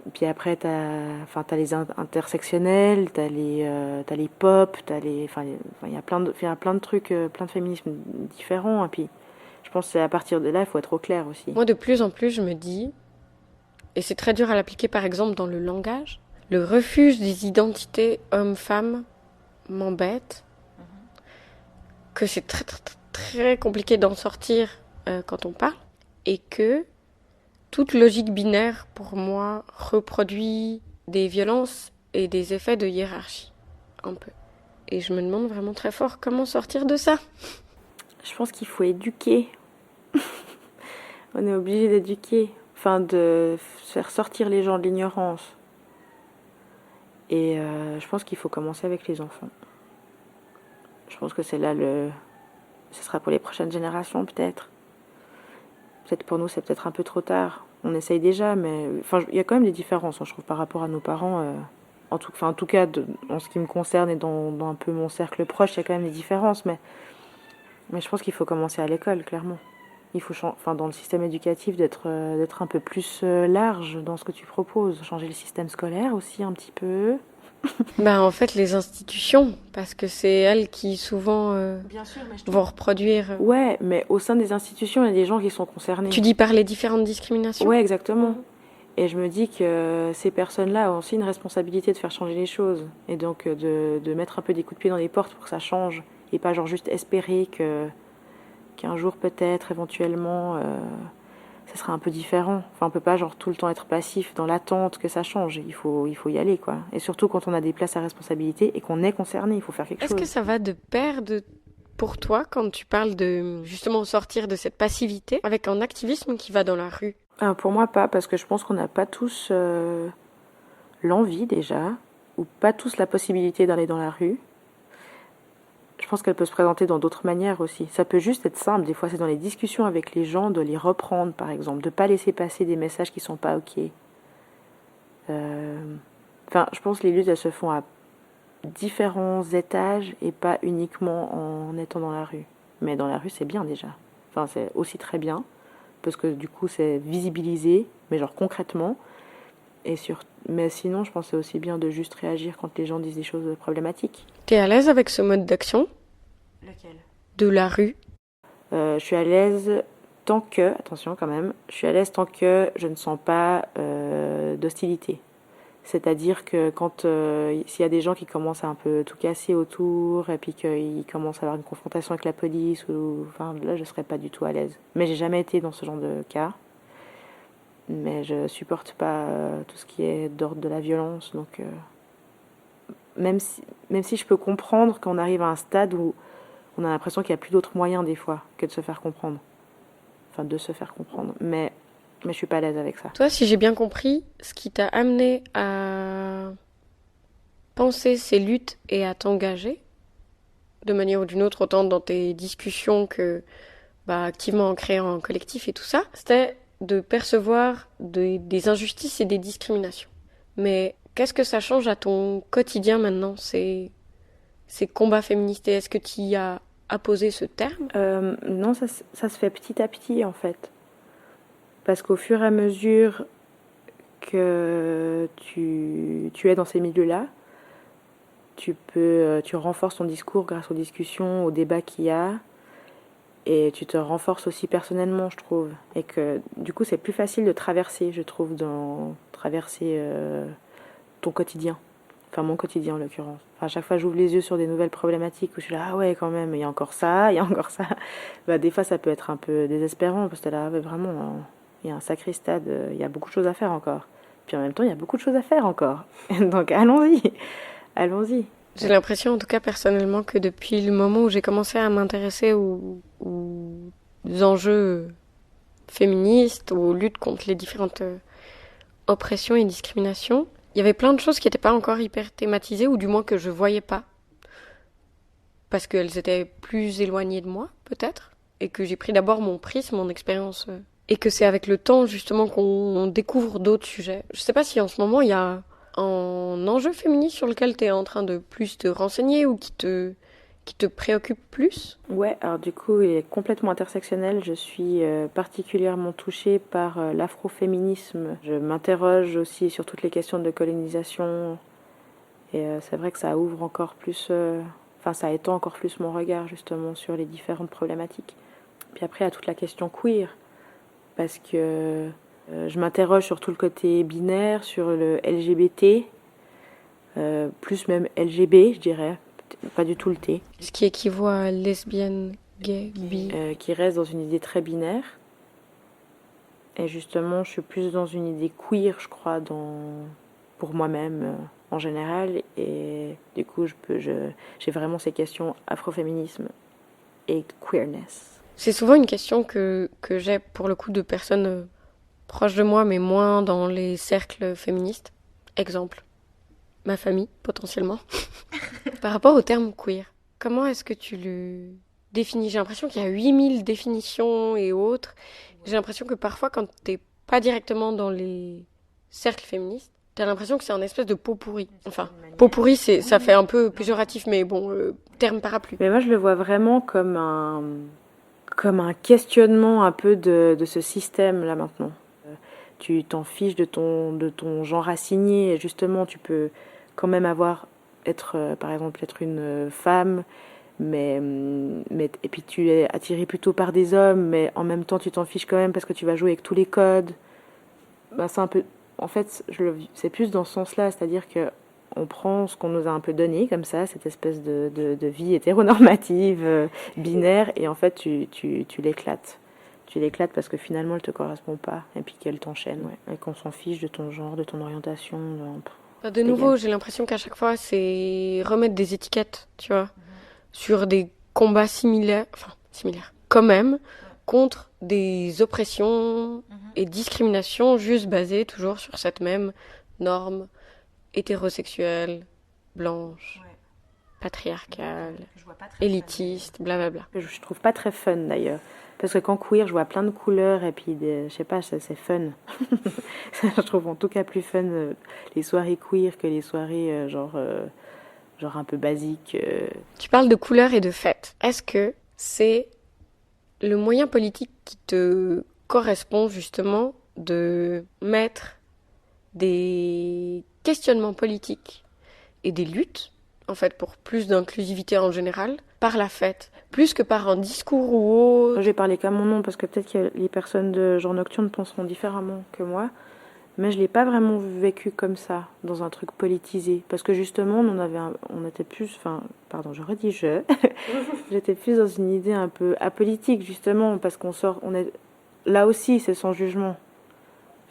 Et puis après, t'as les intersectionnels, t'as les pop, il y a plein de trucs, plein de féminismes différents. Et puis, je pense que c'est à partir de là, il faut être au clair aussi. Moi, de plus en plus, je me dis, et c'est très dur à l'appliquer, par exemple, dans le langage, le refuge des identités hommes-femmes m'embête. Que c'est très, très, très compliqué d'en sortir quand on parle, et que toute logique binaire, pour moi, reproduit des violences et des effets de hiérarchie, un peu. Et je me demande vraiment très fort comment sortir de ça. Je pense qu'il faut éduquer. On est obligé d'éduquer, de faire sortir les gens de l'ignorance. Et je pense qu'il faut commencer avec les enfants. Je pense que c'est là ce sera pour les prochaines générations peut-être. Peut-être pour nous c'est peut-être un peu trop tard. On essaye déjà, mais il y a quand même des différences, je trouve, par rapport à nos parents. En tout cas, en ce qui me concerne et dans un peu mon cercle proche, il y a quand même des différences. Mais je pense qu'il faut commencer à l'école, clairement. Il faut, dans le système éducatif, d'être un peu plus large dans ce que tu proposes. Changer le système scolaire aussi un petit peu. En fait, les institutions, parce que c'est elles qui souvent Bien sûr, mais vont reproduire. Ouais, mais au sein des institutions, il y a des gens qui sont concernés. Tu dis par les différentes discriminations ? Ouais, exactement. Et je me dis que ces personnes-là ont aussi une responsabilité de faire changer les choses. Et donc de mettre un peu des coups de pied dans les portes pour que ça change. Et pas juste espérer qu'un jour peut-être, éventuellement, ça sera un peu différent. Enfin, on peut pas genre tout le temps être passif dans l'attente que ça change. Il faut y aller, quoi. Et surtout quand on a des places à responsabilité et qu'on est concerné, il faut faire quelque chose. Est-ce que ça va de pair pour toi quand tu parles de justement sortir de cette passivité avec un activisme qui va dans la rue? Pour moi, pas, parce que je pense qu'on n'a pas tous l'envie déjà, ou pas tous la possibilité d'aller dans la rue. Je pense qu'elle peut se présenter dans d'autres manières aussi. Ça peut juste être simple. Des fois, c'est dans les discussions avec les gens de les reprendre, par exemple, de pas laisser passer des messages qui sont pas ok. Je pense que les luttes, elles se font à différents étages et pas uniquement en étant dans la rue. Mais dans la rue, c'est bien déjà. Enfin, c'est aussi très bien parce que du coup, c'est visibilisé, mais genre concrètement. Mais sinon, je pense que c'est aussi bien de juste réagir quand les gens disent des choses problématiques. T'es à l'aise avec ce mode d'action? Lequel? De la rue? Je suis à l'aise tant que, attention quand même, je suis à l'aise tant que je ne sens pas d'hostilité. C'est-à-dire que quand s'il y a des gens qui commencent à un peu tout casser autour et puis qu'ils commencent à avoir une confrontation avec la police, là je serais pas du tout à l'aise. Mais j'ai jamais été dans ce genre de cas. Mais je supporte pas tout ce qui est d'ordre de la violence, donc même si je peux comprendre qu'on arrive à un stade où on a l'impression qu'il n'y a plus d'autres moyens des fois que de se faire comprendre. Enfin, de se faire comprendre. Mais je suis pas à l'aise avec ça. Toi, si j'ai bien compris, ce qui t'a amené à penser ces luttes et à t'engager, de manière ou d'une autre, autant dans tes discussions que activement en créant un collectif et tout ça, c'était de percevoir des injustices et des discriminations. Mais qu'est-ce que ça change à ton quotidien maintenant, ces combats féministes? Et est-ce que tu y as apposé ce terme? Non, ça se fait petit à petit en fait. Parce qu'au fur et à mesure que tu es dans ces milieux-là, tu renforces ton discours grâce aux discussions, aux débats qu'il y a, et tu te renforces aussi personnellement, je trouve. Et que du coup, c'est plus facile de traverser, je trouve, traverser ton quotidien. Enfin, mon quotidien en l'occurrence. Enfin, à chaque fois, j'ouvre les yeux sur des nouvelles problématiques où je suis là, ah ouais, quand même, il y a encore ça, il y a encore ça. Des fois, ça peut être un peu désespérant parce que là, vraiment, il y a un sacré stade, il y a beaucoup de choses à faire encore. Puis en même temps, il y a beaucoup de choses à faire encore. Donc, allons-y. J'ai l'impression, en tout cas personnellement, que depuis le moment où j'ai commencé à m'intéresser aux enjeux féministes, aux luttes contre les différentes oppressions et discriminations, il y avait plein de choses qui n'étaient pas encore hyper thématisées, ou du moins que je voyais pas. Parce qu'elles étaient plus éloignées de moi, peut-être, et que j'ai pris d'abord mon prisme, mon expérience, et que c'est avec le temps, justement, qu'on découvre d'autres sujets. Je sais pas si en ce moment, il y a un enjeu féministe sur lequel tu es en train de plus te renseigner ou qui te préoccupe plus? Ouais, alors du coup, il est complètement intersectionnel. Je suis particulièrement touchée par l'afroféminisme. Je m'interroge aussi sur toutes les questions de colonisation. Et c'est vrai que ça ouvre encore plus... ça étend encore plus mon regard, justement, sur les différentes problématiques. Puis après, il y a toute la question queer. Parce que... je m'interroge sur tout le côté binaire, sur le LGBT, plus même LGB, je dirais, pas du tout le T. Ce qui équivaut à lesbienne, gay, bi. Qui reste dans une idée très binaire. Et justement, je suis plus dans une idée queer, je crois, pour moi-même en général. Et du coup, j'ai vraiment ces questions afroféminisme et queerness. C'est souvent une question que j'ai pour le coup de personnes... proche de moi, mais moins dans les cercles féministes. Exemple, ma famille, potentiellement. Par rapport au terme queer, comment est-ce que tu le définis? J'ai l'impression qu'il y a 8000 définitions et autres. J'ai l'impression que parfois, quand t'es pas directement dans les cercles féministes, t'as l'impression que c'est un espèce de pot pourri. Enfin, pot pourri, ça fait un peu péjoratif, mais bon, terme parapluie. Mais moi, je le vois vraiment comme un questionnement un peu de ce système-là maintenant. Tu t'en fiches de ton genre assigné, et justement tu peux quand même par exemple être une femme, et puis tu es attiré plutôt par des hommes, mais en même temps tu t'en fiches quand même parce que tu vas jouer avec tous les codes. C'est un peu, en fait, c'est plus dans ce sens-là, c'est-à-dire que on prend ce qu'on nous a un peu donné comme ça, cette espèce de vie hétéronormative, binaire, et en fait tu l'éclates. tu l'éclates parce que finalement elle te correspond pas et puis qu'elle t'enchaîne, ouais. Et qu'on s'en fiche de ton genre, de ton orientation. De nouveau, j'ai l'impression qu'à chaque fois, c'est remettre des étiquettes, tu vois, sur des combats similaires, quand même, contre des oppressions et discriminations juste basées toujours sur cette même norme hétérosexuelle, blanche, patriarcale, élitiste, blablabla. Je trouve pas très fun d'ailleurs. Parce que quand queer, je vois plein de couleurs et puis je sais pas, c'est fun. Je trouve en tout cas plus fun les soirées queer que les soirées genre un peu basiques. Tu parles de couleurs et de fêtes. Est-ce que c'est le moyen politique qui te correspond justement de mettre des questionnements politiques et des luttes, en fait, pour plus d'inclusivité en général, par la fête, plus que par un discours ou autre? J'ai parlé qu'à mon nom parce que peut-être que les personnes de genre nocturne penseront différemment que moi, mais je l'ai pas vraiment vécu comme ça, dans un truc politisé, parce que justement, on était plus, j'étais plus dans une idée un peu apolitique justement, parce on est là aussi, c'est sans jugement.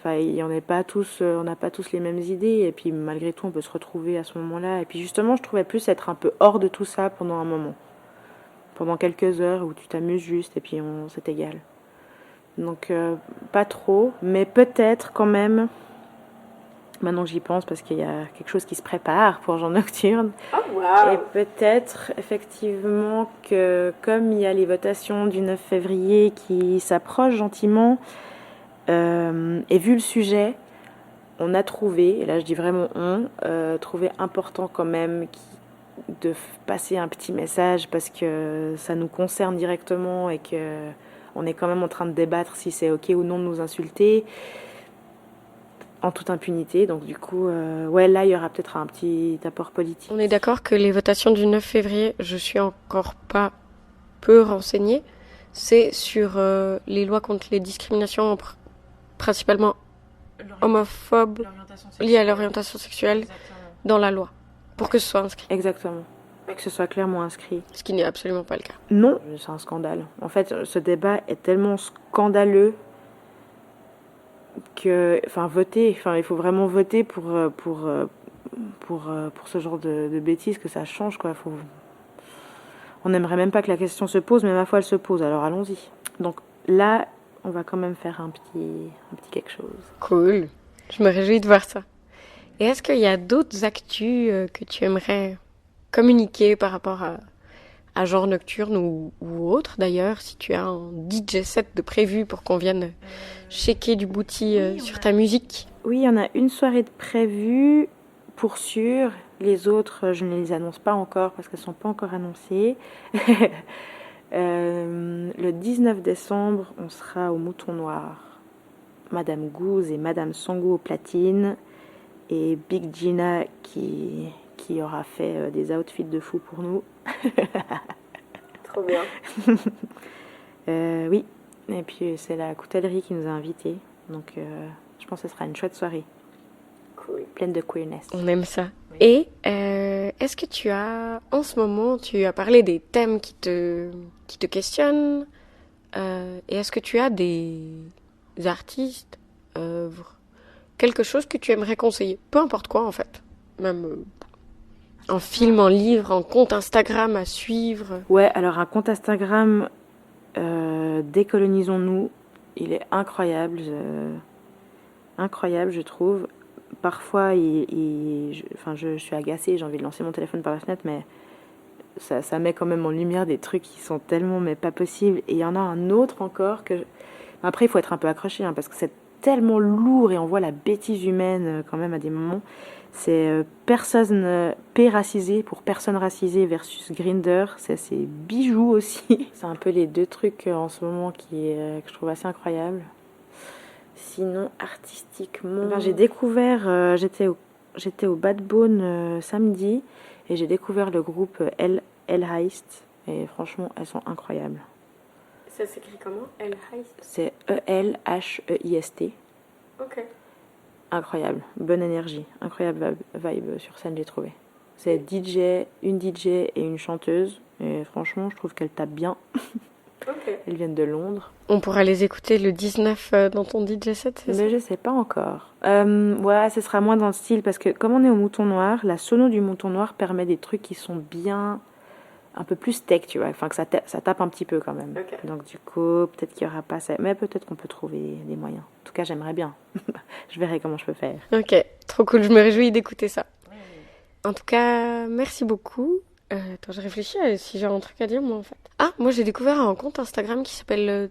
Enfin, on n'a pas tous les mêmes idées, et puis malgré tout, on peut se retrouver à ce moment-là. Et puis justement, je trouvais plus être un peu hors de tout ça pendant un moment. Pendant quelques heures où tu t'amuses juste, et puis c'est égal. Donc, pas trop, mais peut-être quand même, maintenant que j'y pense, parce qu'il y a quelque chose qui se prépare pour Genre Nocturne. Oh, wow. Et peut-être, effectivement, que comme il y a les votations du 9 février qui s'approchent gentiment, et vu le sujet, on a trouvé, et là je dis vraiment trouvé important quand même de passer un petit message parce que ça nous concerne directement et que on est quand même en train de débattre si c'est ok ou non de nous insulter en toute impunité. Donc du coup, là il y aura peut-être un petit apport politique. On est d'accord que les votations du 9 février, je suis encore pas peu renseignée, c'est sur les lois contre les discriminations principalement homophobes liées à l'orientation sexuelle. Exactement. Dans la loi, pour que ce soit inscrit. Exactement, et que ce soit clairement inscrit. Ce qui n'est absolument pas le cas. Non, c'est un scandale. En fait, ce débat est tellement scandaleux que, il faut vraiment voter pour ce genre de bêtises, que ça change, quoi. On n'aimerait même pas que la question se pose, mais ma foi, elle se pose, alors allons-y. Donc là, on va quand même faire un petit quelque chose. Cool. Je me réjouis de voir ça. Et est-ce qu'il y a d'autres actus que tu aimerais communiquer par rapport à Genre Nocturne ou autre d'ailleurs, si tu as un DJ set de prévu pour qu'on vienne checker du booty sur ta musique? Oui, il y en a une soirée de prévue, pour sûr. Les autres, je ne les annonce pas encore parce qu'elles ne sont pas encore annoncées. Le 19 décembre, on sera au Mouton Noir. Madame Gouze et Madame Sango au platine. Et Big Gina qui aura fait des outfits de fou pour nous. Trop bien. Oui, et puis c'est la coutellerie qui nous a invités. Donc je pense que ce sera une chouette soirée. Cool. Pleine de queerness. On aime ça. Oui. Et est-ce que en ce moment, tu as parlé des thèmes qui te questionnent, et est-ce que tu as des artistes, œuvres, quelque chose que tu aimerais conseiller? Peu importe quoi en fait. Même un film, un livre, un compte Instagram à suivre. Ouais, alors un compte Instagram, Décolonisons-nous, il est incroyable. Incroyable, je trouve. Parfois, je suis agacée, j'ai envie de lancer mon téléphone par la fenêtre, mais ça met quand même en lumière des trucs qui sont tellement mais pas possibles. Et il y en a un autre encore que... Après, il faut être un peu accroché, hein, parce que c'est tellement lourd et on voit la bêtise humaine quand même à des moments. C'est personne P-racisé pour personne racisée versus Grindr. C'est bijoux aussi. C'est un peu les deux trucs en ce moment que je trouve assez incroyables. Sinon, artistiquement, j'ai découvert, j'étais au Bad Bone samedi et j'ai découvert le groupe El Heist et franchement, elles sont incroyables. Ça s'écrit comment? El Heist? C'est E-L-H-E-I-S-T. Ok. Incroyable, bonne énergie, incroyable vibe sur scène, j'ai trouvé. C'est une DJ et une chanteuse et franchement, je trouve qu'elle tape bien. Ok. Elles viennent de Londres. On pourra les écouter le 19 dans ton DJ set, c'est ça? Mais je sais pas encore. Ouais, ce sera moins dans le style parce que comme on est au Mouton Noir, la sono du Mouton Noir permet des trucs qui sont bien un peu plus tech, tu vois. Enfin, que ça tape un petit peu quand même. Ok. Donc du coup, peut-être qu'il y aura pas ça. Mais peut-être qu'on peut trouver des moyens. En tout cas, j'aimerais bien. Je verrai comment je peux faire. Ok, trop cool, je me réjouis d'écouter ça. En tout cas, merci beaucoup. Attends, je réfléchis à si j'ai un truc à dire, moi, en fait. Ah, moi, j'ai découvert un compte Instagram qui s'appelle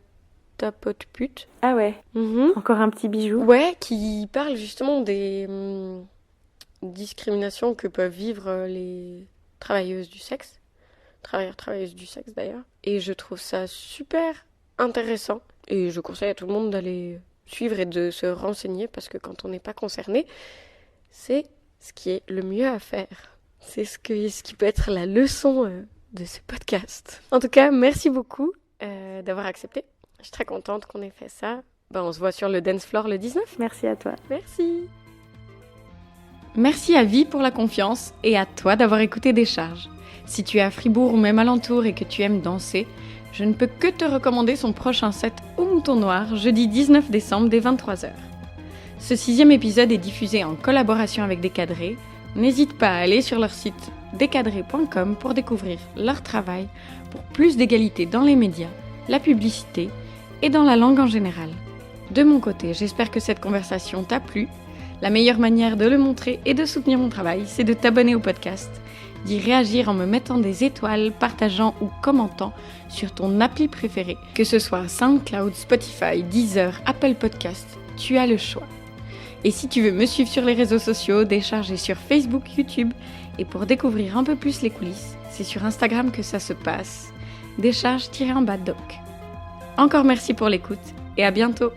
Ta Pote Pute. Ah ouais, Mhm. encore un petit bijou. Ouais, qui parle justement des discriminations que peuvent vivre les travailleuses du sexe. Travailleurs-travailleuses du sexe, d'ailleurs. Et je trouve ça super intéressant. Et je conseille à tout le monde d'aller suivre et de se renseigner parce que quand on n'est pas concerné, c'est ce qui est le mieux à faire. C'est ce qui peut être la leçon de ce podcast. En tout cas, merci beaucoup d'avoir accepté. Je suis très contente qu'on ait fait ça. On se voit sur le dance floor le 19. Merci à toi. Merci. Merci à Vie pour la confiance et à toi d'avoir écouté Décharge. Si tu es à Fribourg ou même alentour et que tu aimes danser, je ne peux que te recommander son prochain set au Mouton Noir, jeudi 19 décembre dès 23h. Ce 6e épisode est diffusé en collaboration avec Décadré. N'hésite pas à aller sur leur site décadré.com pour découvrir leur travail pour plus d'égalité dans les médias, la publicité et dans la langue en général. De mon côté, j'espère que cette conversation t'a plu. La meilleure manière de le montrer et de soutenir mon travail, c'est de t'abonner au podcast, d'y réagir en me mettant des étoiles, partageant ou commentant sur ton appli préféré, que ce soit SoundCloud, Spotify, Deezer, Apple Podcast, tu as le choix. Et si tu veux me suivre sur les réseaux sociaux, Décharger sur Facebook, YouTube, et pour découvrir un peu plus les coulisses, c'est sur Instagram que ça se passe, décharge-doc. Encore merci pour l'écoute et à bientôt.